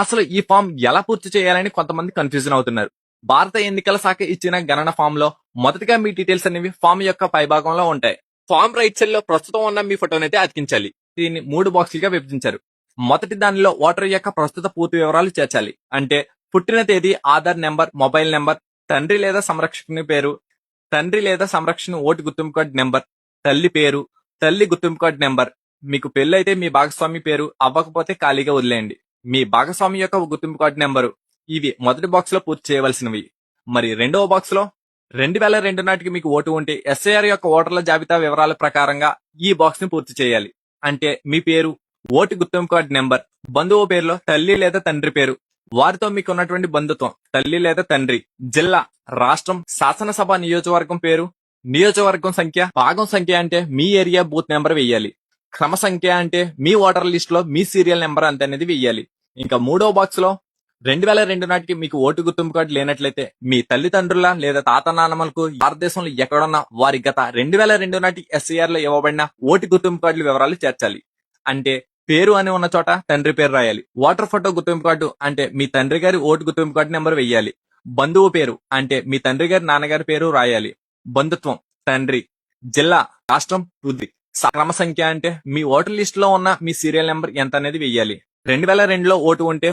అసలు ఈ ఫామ్ ఎలా పూర్తి చేయాలని కొంతమంది కన్ఫ్యూజన్ అవుతున్నారు. భారత ఎన్నికల శాఖ ఇచ్చిన గణన ఫామ్ లో మొదటగా మీ డీటెయిల్స్ అనేవి ఫామ్ యొక్క పైభాగంలో ఉంటాయి. ఫామ్ రైట్ సైడ్ లో ప్రస్తుతం ఉన్న మీ ఫోటోనైతే అతికించాలి. దీన్ని 3 బాక్సులుగా విభజించారు. మొదటి దానిలో ఓటర్ యొక్క ప్రస్తుత పూర్తి వివరాలు చేర్చాలి. అంటే పుట్టిన తేదీ, ఆధార్ నెంబర్, మొబైల్ నెంబర్, తండ్రి లేదా సంరక్షకుని పేరు, తండ్రి లేదా సంరక్షణ ఓటు గుర్తింపు కార్డు నెంబర్, తల్లి పేరు, తల్లి గుర్తింపు కార్డు నెంబర్. మీకు పెళ్ళైతే మీ భాగస్వామి పేరు, అవ్వకపోతే ఖాళీగా వదిలేయండి. మీ భాగస్వామి యొక్క గుర్తింపు కార్డు నెంబరు. ఇవి మొదటి బాక్స్ లో పూర్తి చేయవలసినవి. మరి రెండవ బాక్స్ లో 2002 నాటికి మీకు ఓటు ఉంటే ఎస్ఐఆర్ యొక్క ఓటర్ల జాబితా వివరాల ప్రకారంగా ఈ బాక్స్ ని పూర్తి చేయాలి. అంటే మీ పేరు, ఓటు గుర్తింపు కార్డు నెంబర్, బంధువు పేరులో తల్లి లేదా తండ్రి పేరు, వారితో మీకు ఉన్నటువంటి బంధుత్వం, తల్లి లేదా తండ్రి, జిల్లా, రాష్ట్రం, శాసనసభ నియోజకవర్గం పేరు, నియోజకవర్గం సంఖ్య, భాగం సంఖ్య అంటే మీ ఏరియా బూత్ నెంబర్ వెయ్యాలి. క్రమ సంఖ్య అంటే మీ ఓటర్ లిస్ట్ లో మీ సీరియల్ నెంబర్ అంత అనేది వెయ్యాలి. ఇంకా మూడో బాక్స్ లో 2002 నాటికి మీకు ఓటు గుర్తింపు కార్డు లేనట్లయితే మీ తల్లిదండ్రుల లేదా తాత నాన్నమ్మలకు భారతదేశంలో ఎక్కడున్నా వారి గత 2002 నాటి ఎస్ఐఆర్ లో ఇవ్వబడిన ఓటు గుర్తింపు కార్డుల వివరాలు చేర్చాలి. అంటే పేరు అని ఉన్న చోట తండ్రి పేరు రాయాలి. ఓటర్ ఫోటో గుర్తింపు కార్డు అంటే మీ తండ్రి గారి ఓటు గుర్తింపు కార్డు నెంబర్ వెయ్యాలి. బంధువు పేరు అంటే మీ తండ్రి గారి నాన్నగారి పేరు రాయాలి. బంధుత్వం తండ్రి, జిల్లా, రాష్ట్రం, వృద్ధి, క్రమ సంఖ్య అంటే మీ ఓటర్ లిస్ట్ లో ఉన్న మీ సీరియల్ నెంబర్ ఎంత అనేది వెయ్యాలి. 2002లో ఓటు ఉంటే